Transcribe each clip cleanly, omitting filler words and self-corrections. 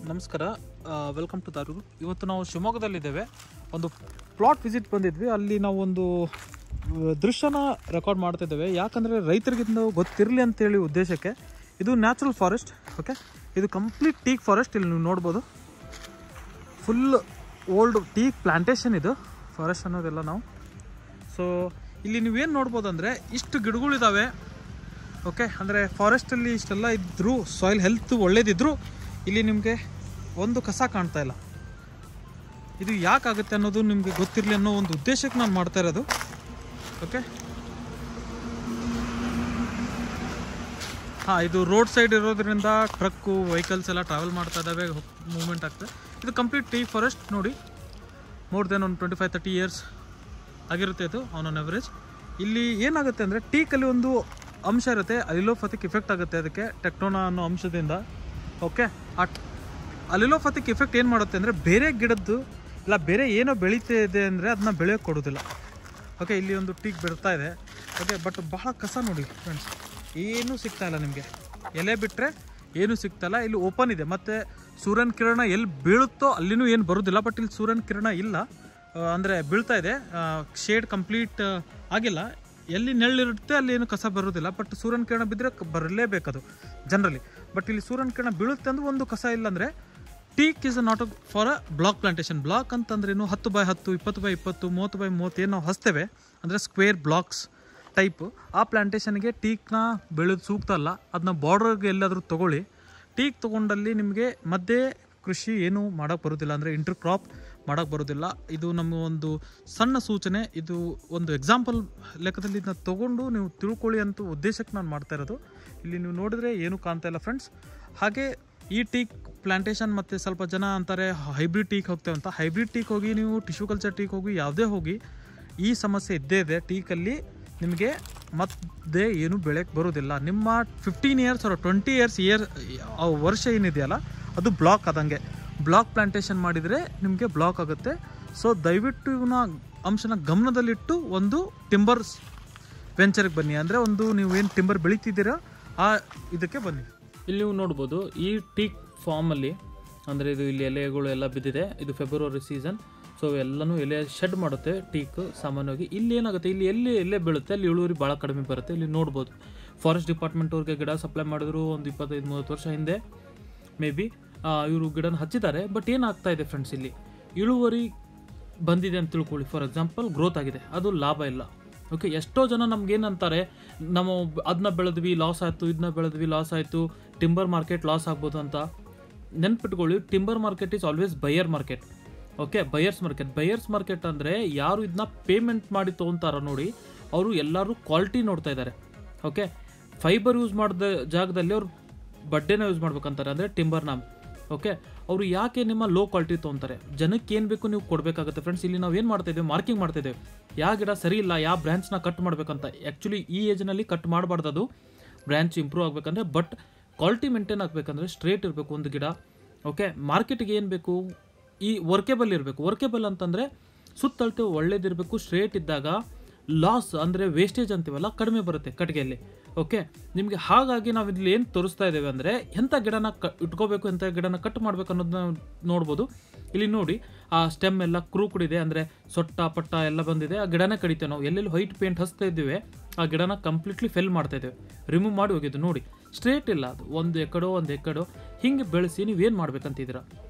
ನಮಸ್ಕಾರ, welcome to ದಾರೂರು. ಇವತ್ತು ನಾವು ಶಿವಮೊಗ್ಗದಲ್ಲಿದ್ದೇವೆ. ಒಂದು ಪ್ಲಾಟ್ ವಿಸಿಟ್ ಬಂದಿದ್ವಿ. ಅಲ್ಲಿ ನಾವು ಒಂದು ದೃಶ್ಯನ ರೆಕಾರ್ಡ್ ಮಾಡ್ತಿದ್ದೇವೆ. ಯಾಕಂದರೆ ರೈತರಿಗಿಂತ ಗೊತ್ತಿರಲಿ ಅಂತೇಳಿ ಉದ್ದೇಶಕ್ಕೆ. ಇದು ನ್ಯಾಚುರಲ್ ಫಾರೆಸ್ಟ್. ಓಕೆ, ಇದು ಕಂಪ್ಲೀಟ್ ಟೀಕ್ ಫಾರೆಸ್ಟ್. ಇಲ್ಲಿ ನೀವು ನೋಡ್ಬೋದು, ಫುಲ್ ಓಲ್ಡ್ ಟೀಕ್ ಪ್ಲಾಂಟೇಶನ್ ಇದು ಫಾರೆಸ್ಟ್ ಅನ್ನೋದೆಲ್ಲ ನಾವು. ಸೊ ಇಲ್ಲಿ ನೀವೇನು ನೋಡ್ಬೋದು ಅಂದರೆ ಇಷ್ಟು ಗಿಡಗಳಿದ್ದಾವೆ. ಓಕೆ, ಅಂದರೆ ಫಾರೆಸ್ಟಲ್ಲಿ ಇಷ್ಟೆಲ್ಲ ಇದ್ದರೂ, ಸಾಯಿಲ್ ಹೆಲ್ತ್ ಒಳ್ಳೇದಿದ್ದರೂ ಇಲ್ಲಿ ನಿಮಗೆ ಒಂದು ಕಸ ಕಾಣ್ತಾ ಇಲ್ಲ. ಇದು ಯಾಕಾಗುತ್ತೆ ಅನ್ನೋದು ನಿಮಗೆ ಗೊತ್ತಿರಲಿ ಅನ್ನೋ ಒಂದು ಉದ್ದೇಶಕ್ಕೆ ನಾನು ಮಾಡ್ತಾ ಇರೋದು. ಓಕೆ, ಹಾಂ, ಇದು ರೋಡ್ ಸೈಡ್ ಇರೋದ್ರಿಂದ ಟ್ರಕ್ಕು ವೆಹಿಕಲ್ಸ್ ಎಲ್ಲ ಟ್ರಾವೆಲ್ ಮಾಡ್ತಾ ಇದ್ದಾವೆ, ಮೂವ್ಮೆಂಟ್ ಆಗ್ತದೆ. ಇದು ಕಂಪ್ಲೀಟ್ ಟೀ ಫಾರೆಸ್ಟ್ ನೋಡಿ. ಮೋರ್ ದೆನ್ ಒಂದು 25-30 ಇಯರ್ಸ್ ಆಗಿರುತ್ತೆ ಇದು ಆನ್ ಆನ್ ಎವರೇಜ್. ಇಲ್ಲಿ ಏನಾಗುತ್ತೆ ಅಂದರೆ ಟೀಕಲ್ಲಿ ಒಂದು ಅಂಶ ಇರುತ್ತೆ, ಅಲಿಲೋಪತಿಕ್ ಇಫೆಕ್ಟ್ ಆಗುತ್ತೆ ಅದಕ್ಕೆ, ಟೆಕ್ಟೋನಾ ಅನ್ನೋ ಅಂಶದಿಂದ. ಓಕೆ, ಆ ಅಲಿಲೋಪತಿಕ್ ಇಫೆಕ್ಟ್ ಏನು ಮಾಡುತ್ತೆ ಅಂದರೆ ಬೇರೆ ಗಿಡದ್ದು ಇಲ್ಲ ಬೇರೆ ಏನೋ ಬೆಳೀತಿದೆ ಅಂದರೆ ಅದನ್ನ ಬೆಳೆಯೋಕ್ಕೆ ಕೊಡೋದಿಲ್ಲ. ಓಕೆ, ಇಲ್ಲಿ ಒಂದು ಟೀಕ್ ಬಿಡ್ತಾ ಇದೆ. ಓಕೆ, ಬಟ್ ಬಹಳ ಕಸ ನೋಡಿ ಫ್ರೆಂಡ್ಸ್, ಏನೂ ಸಿಗ್ತಾಯಿಲ್ಲ ನಿಮಗೆ. ಎಲೆ ಬಿಟ್ಟರೆ ಏನೂ ಸಿಗ್ತಾಯಿಲ್ಲ. ಇಲ್ಲಿ ಓಪನ್ ಇದೆ, ಮತ್ತು ಸೂರ್ಯನ ಕಿರಣ ಎಲ್ಲಿ ಬೀಳುತ್ತೋ ಅಲ್ಲಿನೂ ಏನು ಬರೋದಿಲ್ಲ. ಬಟ್ ಇಲ್ಲಿ ಸೂರ್ಯನ ಕಿರಣ ಇಲ್ಲ, ಅಂದರೆ ಬೀಳ್ತಾ ಇದೆ, ಶೇಡ್ ಕಂಪ್ಲೀಟ್ ಆಗಿಲ್ಲ. ಎಲ್ಲಿ ನೆರಳಿರುತ್ತೆ ಅಲ್ಲಿ ಏನು ಕಸ ಬರೋದಿಲ್ಲ. ಬಟ್ ಸೂರ್ಯನ ಕಿರಣ ಬಿದ್ದರೆ ಬರಲೇಬೇಕದು ಜನರಲಿ. ಬಟ್ ಇಲ್ಲಿ ಸೂರ್ಯನ ಕಿರಣ ಬೀಳುತ್ತೆ ಅಂದ್ರೆ ಒಂದು ಕಸ ಇಲ್ಲ. ಅಂದರೆ teak is not for a block plantation. Block ಅಂತಂದ್ರೇನು 10x10, 20x20, 30x30 ಏನು ನಾವು ಹಚ್ತೇವೆ ಅಂದರೆ ಸ್ಕ್ವೇರ್ ಬ್ಲಾಕ್ಸ್ ಟೈಪು. ಆ ಪ್ಲಾಂಟೇಶನ್ಗೆ ಟೀಕ್ನ ಬೆಳೆದು ಸೂಕ್ತ ಅಲ್ಲ. ಅದನ್ನ ಬಾರ್ಡರ್ಗೆ ಎಲ್ಲಾದರೂ ತೊಗೊಳ್ಳಿ. ಟೀಕ್ ತೊಗೊಂಡಲ್ಲಿ ನಿಮಗೆ ಮಧ್ಯೆ ಕೃಷಿ ಏನು ಮಾಡೋಕ್ಕೆ ಬರೋದಿಲ್ಲ, ಅಂದರೆ ಇಂಟರ್ ಕ್ರಾಪ್ ಮಾಡೋಕ್ಕೆ ಬರೋದಿಲ್ಲ. ಇದು ನಮ್ಮ ಒಂದು ಸಣ್ಣ ಸೂಚನೆ, ಇದು ಒಂದು ಎಕ್ಸಾಂಪಲ್ ಲೆಕ್ಕದಲ್ಲಿ ಇದನ್ನ ತೊಗೊಂಡು ನೀವು ತಿಳ್ಕೊಳ್ಳಿ ಅಂತ ಉದ್ದೇಶಕ್ಕೆ ನಾನು ಮಾಡ್ತಾ ಇರೋದು. ಇಲ್ಲಿ ನೀವು ನೋಡಿದ್ರೆ ಏನೂ ಕಾಣ್ತಾ ಇಲ್ಲ ಫ್ರೆಂಡ್ಸ್. ಹಾಗೆ ಈ ಟೀಕ್ ಪ್ಲಾಂಟೇಶನ್ ಮತ್ತು ಸ್ವಲ್ಪ ಜನ ಅಂತಾರೆ ಹೈಬ್ರಿಡ್ ಟೀಕ್ ಹೋಗ್ತೇವೆ ಅಂತ. ಹೈಬ್ರಿಡ್ ಟೀಕ್ ಹೋಗಿ ನೀವು ಟಿಶ್ಯೂ ಕಲ್ಚರ್ ಟೀಕ್ ಹೋಗಿ ಯಾವುದೇ ಹೋಗಿ ಈ ಸಮಸ್ಯೆ ಇದ್ದೇ ಇದೆ. ಟೀಕಲ್ಲಿ ನಿಮಗೆ ಮತ್ತೆ ಏನು ಬೆಳೆಯೋಕ್ಕೆ ಬರೋದಿಲ್ಲ. ನಿಮ್ಮ 15 ಇಯರ್ಸ್ ಅಥವಾ 20 ಇಯರ್ಸ್ ವರ್ಷ ಏನಿದೆಯಲ್ಲ ಅದು ಬ್ಲಾಕ್ ಆದಂಗೆ. ಬ್ಲಾಕ್ ಪ್ಲಾಂಟೇಶನ್ ಮಾಡಿದರೆ ನಿಮಗೆ ಬ್ಲಾಕ್ ಆಗುತ್ತೆ. ಸೊ ದಯವಿಟ್ಟು ಇವನ್ನ ಅಂಶನ ಗಮನದಲ್ಲಿಟ್ಟು ಒಂದು ಟಿಂಬರ್ಸ್ ವೆಂಚರ್ಗೆ ಬನ್ನಿ. ಅಂದರೆ ಒಂದು ನೀವು ಏನು ಟಿಂಬರ್ ಬೆಳೀತಿದ್ದೀರಾ ಆ ಇದಕ್ಕೆ ಬನ್ನಿ. ಇಲ್ಲಿ ನೀವು ನೋಡ್ಬೋದು ಈ ಟೀಕ್ ಫಾರ್ಮಲ್ಲಿ, ಅಂದರೆ ಇದು ಇಲ್ಲಿ ಎಲೆಗಳು ಎಲ್ಲ ಬಿದ್ದಿದೆ. ಇದು ಫೆಬ್ರವರಿ ಸೀಸನ್. ಸೊ ಎಲ್ಲನೂ ಎಲೆ ಶೆಡ್ ಮಾಡುತ್ತೆ ಟೀಕ್ ಸಾಮಾನ್ಯವಾಗಿ. ಇಲ್ಲಿ ಏನಾಗುತ್ತೆ, ಇಲ್ಲಿ ಎಲ್ಲಿ ಎಲೆ ಬೀಳುತ್ತೆ ಅಲ್ಲಿ ಇಳುವರಿ ಭಾಳ ಕಡಿಮೆ ಬರುತ್ತೆ. ಇಲ್ಲಿ ನೋಡ್ಬೋದು ಫಾರೆಸ್ಟ್ ಡಿಪಾರ್ಟ್ಮೆಂಟ್ ಅವ್ರಿಗೆ ಗಿಡ ಸಪ್ಲೈ ಮಾಡಿದ್ರು ಒಂದು 25-30 ವರ್ಷ ಹಿಂದೆ ಮೇ ಬಿ. ಇವರು ಗಿಡನ ಹಚ್ಚಿದ್ದಾರೆ. ಬಟ್ ಏನಾಗ್ತಾ ಇದೆ ಫ್ರೆಂಡ್ಸ್, ಇಲ್ಲಿ ಇಳುವರಿ ಬಂದಿದೆ ಅಂತ ತಿಳ್ಕೊಳ್ಳಿ. ಫಾರ್ ಎಕ್ಸಾಂಪಲ್ ಗ್ರೋತ್ ಆಗಿದೆ, ಅದು ಲಾಭ ಇಲ್ಲ. ಓಕೆ, ಎಷ್ಟೋ ಜನ ನಮ್ಗೇನಂತಾರೆ, ನಾವು ಅದನ್ನ ಬೆಳೆದ್ವಿ ಲಾಸ್ ಆಯಿತು, ಇದನ್ನ ಬೆಳೆದ್ವಿ ಲಾಸ್ ಆಯಿತು, ಟಿಂಬರ್ ಮಾರ್ಕೆಟ್ ಲಾಸ್ ಆಗ್ಬೋದು ಅಂತ. ನೆನ್ಪಿಟ್ಕೊಳ್ಳಿ, timber market is always buyer market. Okay, buyers market ಅಂದರೆ ಯಾರು ಇದನ್ನ ಪೇಮೆಂಟ್ ಮಾಡಿ ತೊಗೊತಾರೋ ನೋಡಿ, ಅವರು ಎಲ್ಲರೂ ಕ್ವಾಲಿಟಿ ನೋಡ್ತಾ ಇದ್ದಾರೆ. ಓಕೆ, ಫೈಬರ್ ಯೂಸ್ ಮಾಡಿದ ಜಾಗದಲ್ಲಿ ಅವ್ರು ಬಡ್ಡೆನ ಯೂಸ್ ಮಾಡ್ಬೇಕಂತಾರೆ, ಅಂದರೆ ಟಿಂಬರ್ನ. ಓಕೆ, ಅವರು ಯಾಕೆ ನಿಮ್ಮ ಲೋ ಕ್ವಾಲಿಟಿ ತೊಗೊತಾರೆ? ಜನಕ್ಕೆ ಏನು ಬೇಕು ನೀವು ಕೊಡಬೇಕಾಗುತ್ತೆ ಫ್ರೆಂಡ್ಸ್. ಇಲ್ಲಿ ನಾವು ಏನು ಮಾಡ್ತಾಯಿದ್ದೇವೆ, ಮಾರ್ಕಿಂಗ್ ಮಾಡ್ತಾಯಿದ್ದೇವೆ. ಯಾವ ಗಿಡ ಸರಿ ಇಲ್ಲ, ಯಾವ ಬ್ರ್ಯಾಂಚ್ನ ಕಟ್ ಮಾಡಬೇಕಂತ. ಆ್ಯಕ್ಚುಲಿ ಈ ಏಜ್ನಲ್ಲಿ ಕಟ್ ಮಾಡಬಾರ್ದು, ಅದು ಬ್ರ್ಯಾಂಚ್ ಇಂಪ್ರೂವ್ ಆಗಬೇಕಂದ್ರೆ. ಬಟ್ ಕ್ವಾಲಿಟಿ ಮೇಂಟೈನ್ ಆಗಬೇಕಂದ್ರೆ ಸ್ಟ್ರೇಟ್ ಇರಬೇಕು ಒಂದು ಗಿಡ. ಓಕೆ, ಮಾರ್ಕೆಟಿಗೆ ಏನು ಬೇಕು, ಈ ವರ್ಕೇಬಲ್ ಇರಬೇಕು. ವರ್ಕೇಬಲ್ ಅಂತಂದರೆ ಸುತ್ತಳತೆ ಒಳ್ಳೇದಿರಬೇಕು. ಸ್ಟ್ರೇಟ್ ಇದ್ದಾಗ ಲಾಸ್ ಅಂದರೆ ವೇಸ್ಟೇಜ್ ಅಂತೀವಲ್ಲ ಕಡಿಮೆ ಬರುತ್ತೆ ಕಟ್ಟಿಗೆಯಲ್ಲಿ. ಓಕೆ, ನಿಮಗೆ ಹಾಗಾಗಿ ನಾವು ಇಲ್ಲಿ ಏನು ತೋರಿಸ್ತಾ ಇದ್ದೇವೆ ಅಂದರೆ ಎಂಥ ಗಿಡನ ಇಟ್ಕೋಬೇಕು, ಎಂಥ ಗಿಡನ ಕಟ್ ಮಾಡಬೇಕು ಅನ್ನೋದನ್ನ ನೋಡ್ಬೋದು. ಇಲ್ಲಿ ನೋಡಿ, ಆ ಸ್ಟೆಮ್ ಎಲ್ಲ ಕ್ರೂಕುಡಿದೆ, ಅಂದರೆ ಸೊಟ್ಟ ಪಟ್ಟ ಎಲ್ಲ ಬಂದಿದೆ. ಆ ಗಿಡನೇ ಕಡಿತೇವೆ ನಾವು. ಎಲ್ಲೆಲ್ಲಿ ವೈಟ್ ಪೇಂಟ್ ಹಚ್ತಾ ಇದ್ದೀವಿ ಆ ಗಿಡನ ಕಂಪ್ಲೀಟ್ಲಿ ಫೆಲ್ ಮಾಡ್ತಾ ಇದ್ದೇವೆ, ರಿಮೂವ್ ಮಾಡಿ ಹೋಗಿದ್ದು. ನೋಡಿ, ಸ್ಟ್ರೇಟ್ ಇಲ್ಲ ಅದು, ಒಂದು ಎಕಡೋ ಹಿಂಗೆ ಬೆಳೆಸಿ ನೀವೇನು ಮಾಡ್ಬೇಕಂತಿದ್ದೀರಾ.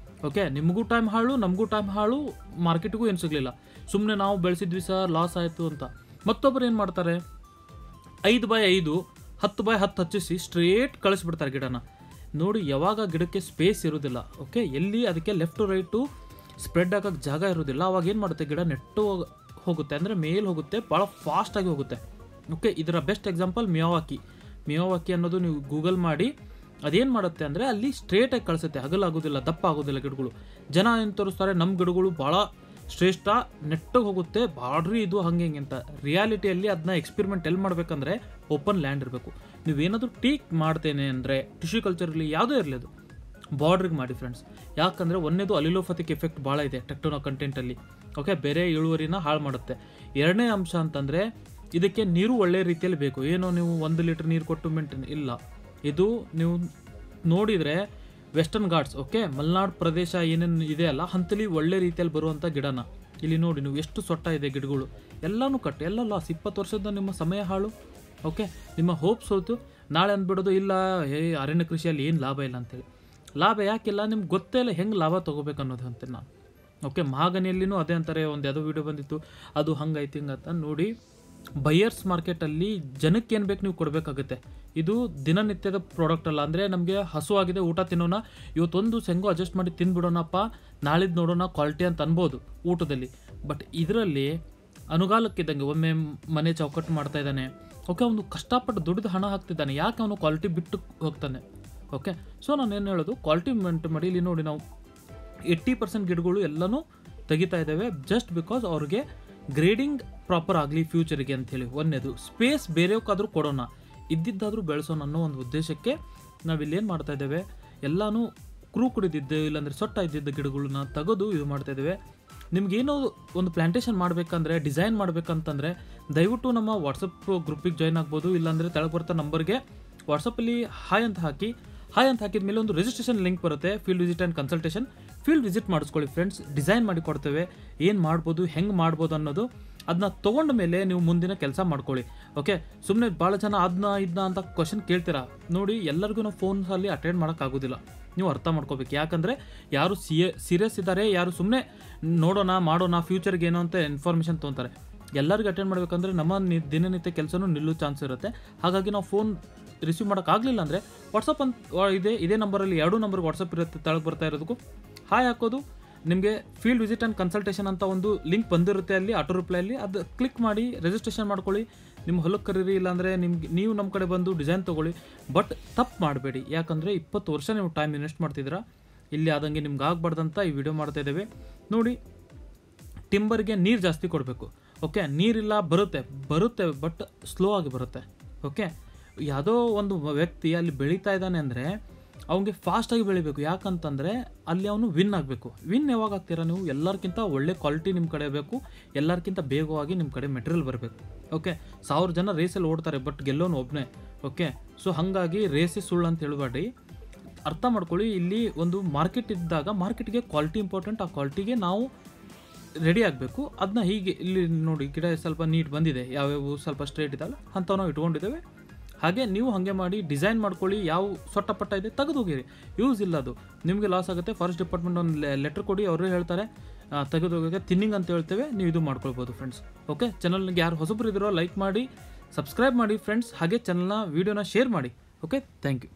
ಓಕೆ, ನಿಮಗೂ ಟೈಮ್ ಹಾಳು, ನಮಗೂ ಟೈಮ್ ಹಾಳು, ಮಾರ್ಕೆಟಿಗೂ ಏನು ಸಿಗಲಿಲ್ಲ. ಸುಮ್ಮನೆ ನಾವು ಬೆಳೆಸಿದ್ವಿ ಸರ್, ಲಾಸ್ ಆಯಿತು ಅಂತ. ಮತ್ತೊಬ್ಬರು ಏನು ಮಾಡ್ತಾರೆ, 5x5, 10x10 ಹಚ್ಚಿಸಿ ಸ್ಟ್ರೇಟ್ ಕಳಿಸ್ಬಿಡ್ತಾರೆ ಗಿಡನ. ನೋಡಿ, ಯಾವಾಗ ಗಿಡಕ್ಕೆ ಸ್ಪೇಸ್ ಇರೋದಿಲ್ಲ, ಓಕೆ, ಎಲ್ಲಿ ಅದಕ್ಕೆ ಲೆಫ್ಟು ರೈಟು ಸ್ಪ್ರೆಡ್ ಆಗೋಕ್ಕೆ ಜಾಗ ಇರೋದಿಲ್ಲ, ಅವಾಗ ಏನು ಮಾಡುತ್ತೆ, ಗಿಡ ನೆಟ್ಟು ಹೋಗುತ್ತೆ, ಅಂದರೆ ಮೇಲ್ ಹೋಗುತ್ತೆ, ಭಾಳ ಫಾಸ್ಟಾಗಿ ಹೋಗುತ್ತೆ. ಓಕೆ, ಇದರ ಬೆಸ್ಟ್ ಎಕ್ಸಾಂಪಲ್ ಮಿಯಾವಾಕಿ ಅನ್ನೋದು ನೀವು ಗೂಗಲ್ ಮಾಡಿ. ಅದೇನು ಮಾಡುತ್ತೆ ಅಂದರೆ ಅಲ್ಲಿ ಸ್ಟ್ರೇಟಾಗಿ ಕಳಿಸುತ್ತೆ, ಹಗಲಾಗೋದಿಲ್ಲ, ದಪ್ಪ ಆಗೋದಿಲ್ಲ ಗಿಡಗಳು. ಜನ ಏನು ತೋರಿಸ್ತಾರೆ, ನಮ್ಮ ಗಿಡಗಳು ಭಾಳ ಶ್ರೇಷ್ಠ, ನೆಟ್ಟಗೆ ಹೋಗುತ್ತೆ, ಬಾಡ್ರಿ ಇದು ಹಂಗೆ ಹಿಂಗೆ ಅಂತ. ರಿಯಾಲಿಟಿಯಲ್ಲಿ ಅದನ್ನ ಎಕ್ಸ್ಪೆರಿಮೆಂಟ್ ಎಲ್ಲಿ ಮಾಡಬೇಕಂದ್ರೆ ಓಪನ್ ಲ್ಯಾಂಡ್ ಇರಬೇಕು. ನೀವೇನಾದರೂ ಟೀಕ್ ಮಾಡ್ತೇನೆ ಅಂದರೆ ಟಿಶ್ಯೂ ಕಲ್ಚರಲ್ಲಿ ಯಾವುದೇ ಇರಲಿ ಅದು ಬಾರ್ಡ್ರಿಗೆ ಮಾಡಿ ಫ್ರೆಂಡ್ಸ್. ಯಾಕಂದರೆ ಒಂದೇದು ಅಲಿಲೋಪತಿಕ್ ಎಫೆಕ್ಟ್ ಭಾಳ ಇದೆ ಟೆಕ್ಟೋನಾ ಕಂಟೆಂಟಲ್ಲಿ. ಓಕೆ, ಬೇರೆ ಇಳುವರಿನ ಹಾಳು ಮಾಡುತ್ತೆ. ಎರಡನೇ ಅಂಶ ಅಂತಂದರೆ ಇದಕ್ಕೆ ನೀರು ಒಳ್ಳೆ ರೀತಿಯಲ್ಲಿ ಬೇಕು. ಏನೋ ನೀವು 1 ಲೀಟ್ರ್ ನೀರು ಕೊಟ್ಟು ಮೇಂಟೈನ್ ಇಲ್ಲ. ಇದು ನೀವು ನೋಡಿದರೆ ವೆಸ್ಟರ್ನ್ ಘಾಟ್ಸ್, ಓಕೆ, ಮಲೆನಾಡು ಪ್ರದೇಶ ಏನೇನು ಇದೆ ಅಲ್ಲ ಅಂತಲ್ಲಿ ಒಳ್ಳೆ ರೀತಿಯಲ್ಲಿ ಬರುವಂಥ ಗಿಡನ ಇಲ್ಲಿ ನೋಡಿ ನೀವು ಎಷ್ಟು ಸೊಟ್ಟ ಇದೆ ಗಿಡಗಳು. ಎಲ್ಲನೂ ಕಟ್ಟು, ಎಲ್ಲ ಲಾಸ್. 20 ವರ್ಷದ ನಿಮ್ಮ ಸಮಯ ಹಾಳು. ಓಕೆ, ನಿಮ್ಮ ಹೋಪ್ಸ್ ಹೋಯ್ತು. ನಾಳೆ ಅಂದ್ಬಿಡೋದು ಇಲ್ಲ ಅರಣ್ಯ ಕೃಷಿಯಲ್ಲಿ ಏನು ಲಾಭ ಇಲ್ಲ ಅಂತೇಳಿ. ಲಾಭ ಯಾಕಿಲ್ಲ ನಿಮ್ಗೆ ಗೊತ್ತೇ ಇಲ್ಲ ಹೆಂಗೆ ಲಾಭ ತೊಗೋಬೇಕು ಅನ್ನೋದು ಅಂತೀನಿ ನಾನು. ಓಕೆ, ಮಹಾಗನಿಯಲ್ಲಿನೂ ಅದೇ ಅಂತಾರೆ, ಒಂದು ಯಾವುದೋ ವೀಡಿಯೋ ಬಂದಿತ್ತು, ಅದು ಹಂಗಾಯ್ತು ಹಿಂಗಂತ. ನೋಡಿ, ಬೈಯರ್ಸ್ ಮಾರ್ಕೆಟಲ್ಲಿ ಜನಕ್ಕೆ ಏನು ಬೇಕು ನೀವು ಕೊಡಬೇಕಾಗುತ್ತೆ. ಇದು ದಿನನಿತ್ಯದ ಪ್ರಾಡಕ್ಟ್ ಅಲ್ಲ. ಅಂದರೆ ನಮಗೆ ಹಸು ಆಗಿದೆ, ಊಟ ತಿನ್ನೋಣ, ಇವತ್ತೊಂದು ಸೆಂಗು ಅಡ್ಜಸ್ಟ್ ಮಾಡಿ ತಿಂದ್ಬಿಡೋಣಪ್ಪ, ನಾಳಿದ್ದು ನೋಡೋಣ ಕ್ವಾಲಿಟಿ ಅಂತ ಅನ್ಬೋದು ಊಟದಲ್ಲಿ. ಬಟ್ ಇದರಲ್ಲಿ ಅನುಗಾಲಕ್ಕಿದ್ದಂಗೆ ಒಮ್ಮೆ ಮನೆ ಚೌಕಟ್ಟು ಮಾಡ್ತಾ ಇದ್ದಾನೆ. ಓಕೆ, ಅವನು ಕಷ್ಟಪಟ್ಟು ದುಡಿದು ಹಣ ಹಾಕ್ತಿದ್ದಾನೆ, ಯಾಕೆ ಅವನು ಕ್ವಾಲಿಟಿ ಬಿಟ್ಟು ಹೋಗ್ತಾನೆ. ಓಕೆ, ಸೊ ನಾನು ಏನು ಹೇಳೋದು, ಕ್ವಾಲಿಟಿ ಮೇಂಟೈನ್ ಮಾಡಿ. ಇಲ್ಲಿ ನೋಡಿ ನಾವು 80% ಗಿಡಗಳು ಎಲ್ಲನೂ ತೆಗಿತಾ ಇದ್ದಾವೆ, ಜಸ್ಟ್ ಬಿಕಾಸ್ ಅವ್ರಿಗೆ ಗ್ರೇಡಿಂಗ್ ಪ್ರಾಪರ್ ಆಗಲಿ ಫ್ಯೂಚರಿಗೆ ಅಂಥೇಳಿ. ಒಂದೇದು ಸ್ಪೇಸ್ ಬೇರೆಯವಕ್ಕಾದರೂ ಕೊಡೋಣ, ಇದ್ದಿದ್ದಾದರೂ ಬೆಳೆಸೋಣ ಅನ್ನೋ ಒಂದು ಉದ್ದೇಶಕ್ಕೆ ನಾವಿಲ್ಲೇನು ಮಾಡ್ತಾ ಇದ್ದೇವೆ, ಎಲ್ಲನೂ ಕ್ರೂ ಕುಡಿದಿದ್ದು ಇಲ್ಲಾಂದರೆ ಸೊಟ್ಟ ಇದ್ದಿದ್ದ ಗಿಡಗಳನ್ನ ತೆಗೆದು ಇದು ಮಾಡ್ತಾ ಇದ್ದೇವೆ. ನಿಮ್ಗೇನೋ ಒಂದು ಪ್ಲಾಂಟೇಷನ್ ಮಾಡಬೇಕಂದ್ರೆ, ಡಿಸೈನ್ ಮಾಡಬೇಕಂತಂದರೆ ದಯವಿಟ್ಟು ನಮ್ಮ ವಾಟ್ಸಪ್ ಗ್ರೂಪಿಗೆ ಜಾಯ್ನ್ ಆಗ್ಬೋದು. ಇಲ್ಲಾಂದರೆ ತೆಳಗೆ ಬರ್ತಾ ನಂಬರ್ಗೆ ವಾಟ್ಸಪ್ಪಲ್ಲಿ ಹಾಯ್ ಅಂತ ಹಾಕಿದ ಮೇಲೆ ಒಂದು ರಿಜಿಸ್ಟ್ರೇಷನ್ ಲಿಂಕ್ ಬರುತ್ತೆ, field visit and consultation. Field visit ಮಾಡಿಸ್ಕೊಳ್ಳಿ ಫ್ರೆಂಡ್ಸ್, ಡಿಸೈನ್ ಮಾಡಿ ಕೊಡ್ತೇವೆ. ಏನು ಮಾಡ್ಬೋದು, ಹೆಂಗೆ ಮಾಡ್ಬೋದು ಅನ್ನೋದು ಅದನ್ನ ತೊಗೊಂಡ ಮೇಲೆ ನೀವು ಮುಂದಿನ ಕೆಲಸ ಮಾಡ್ಕೊಳ್ಳಿ. ಓಕೆ, ಸುಮ್ಮನೆ ಭಾಳ ಜನ ಇದನ್ನ ಅಂತ ಕ್ವಶನ್ ಕೇಳ್ತೀರಾ. ನೋಡಿ, ಎಲ್ಲರಿಗೂ ನಾವು ಫೋನ್ಸಲ್ಲಿ ಅಟೆಂಡ್ ಮಾಡೋಕ್ಕಾಗೋದಿಲ್ಲ. ನೀವು ಅರ್ಥ ಮಾಡ್ಕೋಬೇಕು. ಯಾಕಂದರೆ ಯಾರು ಸೀರಿಯಸ್ ಇದ್ದಾರೆ, ಯಾರು ಸುಮ್ಮನೆ ನೋಡೋಣ ಮಾಡೋಣ ಫ್ಯೂಚರ್ಗೆ ಏನೋ ಅಂತ ಇನ್ಫಾರ್ಮೇಷನ್ ತೊಗೊತಾರೆ. ಎಲ್ಲರಿಗೂ ಅಟೆಂಡ್ ಮಾಡಬೇಕಂದ್ರೆ ನಮ್ಮ ದಿನನಿತ್ಯ ಕೆಲಸನೂ ನಿಲ್ಲೋ ಚಾನ್ಸ್ ಇರುತ್ತೆ. ಹಾಗಾಗಿ ನಾವು ಫೋನ್ ರಿಸೀವ್ ಮಾಡೋಕ್ಕಾಗಲಿಲ್ಲ ಅಂದರೆ ವಾಟ್ಸಪ್ ಅಂತ ಇದೇ ನಂಬರಲ್ಲಿ 2 ನಂಬರ್ಗೆ ವಾಟ್ಸಪ್ ಇರುತ್ತೆ, ತೆಳಗೆ ಬರ್ತಾ ಇರೋದಕ್ಕೂ ಹಾಯ್ ಹಾಕೋದು. ನಿಮಗೆ ಫೀಲ್ಡ್ ವಿಸಿಟ್ ಆ್ಯಂಡ್ ಕನ್ಸಲ್ಟೇಷನ್ ಅಂತ ಒಂದು ಲಿಂಕ್ ಬಂದಿರುತ್ತೆ ಅಲ್ಲಿ ಆಟೋ ರಿಪ್ಲೈಯಲ್ಲಿ, ಅದು ಕ್ಲಿಕ್ ಮಾಡಿ ರಿಜಿಸ್ಟ್ರೇಷನ್ ಮಾಡ್ಕೊಳ್ಳಿ. ನಿಮ್ಮ ಹೊಲಕ್ಕೆ ಕರೀರಿ, ಇಲ್ಲಾಂದರೆ ನೀವು ನಮ್ಮ ಕಡೆ ಬಂದು ಡಿಸೈನ್ ತೊಗೊಳ್ಳಿ. ಬಟ್ ತಪ್ಪು ಮಾಡಬೇಡಿ, ಯಾಕಂದರೆ 20 ವರ್ಷ ನೀವು ಟೈಮ್ ಇನ್ವೆಸ್ಟ್ ಮಾಡ್ತಿದ್ದೀರಾ. ಇಲ್ಲಿ ಆದಂಗೆ ನಿಮ್ಗೆ ಆಗಬಾರ್ದಂತ ಈ ವಿಡಿಯೋ ಮಾಡ್ತಾ ಇದ್ದೇವೆ. ನೋಡಿ, ಟಿಂಬರ್ಗೆ ನೀರು ಜಾಸ್ತಿ ಕೊಡಬೇಕು. ಓಕೆ, ನೀರಿಲ್ಲ ಬರುತ್ತೆ ಬಟ್ ಸ್ಲೋ ಆಗಿ ಬರುತ್ತೆ. ಓಕೆ, ಯಾವುದೋ ಒಂದು ವ್ಯಕ್ತಿ ಅಲ್ಲಿ ಬೆಳೀತಾ ಇದ್ದಾನೆ ಅಂದರೆ ಅವನಿಗೆ ಫಾಸ್ಟಾಗಿ ಬೆಳಿಬೇಕು. ಯಾಕಂತಂದರೆ ಅಲ್ಲಿ ಅವನು ವಿನ್ ಆಗಬೇಕು. ವಿನ್ ಯಾವಾಗ ಆಗ್ತೀರಾ ನೀವು? ಎಲ್ಲರಿಗಿಂತ ಒಳ್ಳೆ ಕ್ವಾಲಿಟಿ ನಿಮ್ಮ ಕಡೆ ಬೇಕು, ಎಲ್ಲರಿಗಿಂತ ಬೇಗವಾಗಿ ನಿಮ್ಮ ಕಡೆ ಮೆಟೀರಿಯಲ್ ಬರಬೇಕು. ಓಕೆ, 1000 ಜನ ರೇಸಲ್ಲಿ ಓಡ್ತಾರೆ, ಬಟ್ ಗೆಲ್ಲೋನು ಒಬ್ಬನೇ. ಓಕೆ, ಸೊ ಹಾಗಾಗಿ ರೇಸೇ ಸುಳ್ಳು ಅಂತ ಹೇಳಬೇಡಿ, ಅರ್ಥ ಮಾಡ್ಕೊಳ್ಳಿ. ಇಲ್ಲಿ ಒಂದು ಮಾರ್ಕೆಟ್ ಇದ್ದಾಗ ಮಾರ್ಕೆಟ್ಗೆ ಕ್ವಾಲಿಟಿ ಇಂಪಾರ್ಟೆಂಟ್, ಆ ಕ್ವಾಲಿಟಿಗೆ ನಾವು ರೆಡಿ ಆಗಬೇಕು. ಅದನ್ನ ಹೀಗೆ ಇಲ್ಲಿ ನೋಡಿ, ಗಿಡ ಸ್ವಲ್ಪ ನೀಟ್ ಬಂದಿದೆ, ಯಾವ್ಯಾವ ಸ್ವಲ್ಪ ಸ್ಟ್ರೇಟ್ ಇದಲ್ಲ ಅಂಥವು ನಾವು ಇಟ್ಕೊಂಡಿದ್ದೇವೆ. ಹಾಗೆ ನೀವು ಹಾಗೆ ಮಾಡಿ ಡಿಸೈನ್ ಮಾಡ್ಕೊಳ್ಳಿ. ಯಾವ ಸೊಟ್ಟಪಟ್ಟ ಇದೆ ತೆಗೆದು ಹೋಗಿರಿ, ಯೂಸ್ ಇಲ್ಲ, ಅದು ನಿಮಗೆ ಲಾಸ್ ಆಗುತ್ತೆ. ಫಾರೆಸ್ಟ್ ಡಿಪಾರ್ಟ್ಮೆಂಟ್ ಒಂದು ಲೆಟರ್ ಕೊಡಿ, ಅವರು ಹೇಳ್ತಾರೆ ತೆಗೆದು ಹೋಗೋಕ್ಕೆ ಥಿನ್ನಿಂಗ್ ಅಂತ ಹೇಳ್ತೇವೆ, ನೀವು ಇದು ಮಾಡ್ಕೊಳ್ಬೋದು ಫ್ರೆಂಡ್ಸ್. ಓಕೆ, ಚಾನಲ್ಗೆ ಯಾರು ಹೊಸಬ್ರು ಇದ್ದೀರೋ ಲೈಕ್ ಮಾಡಿ, ಸಬ್ಸ್ಕ್ರೈಬ್ ಮಾಡಿ ಫ್ರೆಂಡ್ಸ್. ಹಾಗೆ ಚಾನಲ್ನ ವೀಡಿಯೋನ ಶೇರ್ ಮಾಡಿ. Okay, thank you.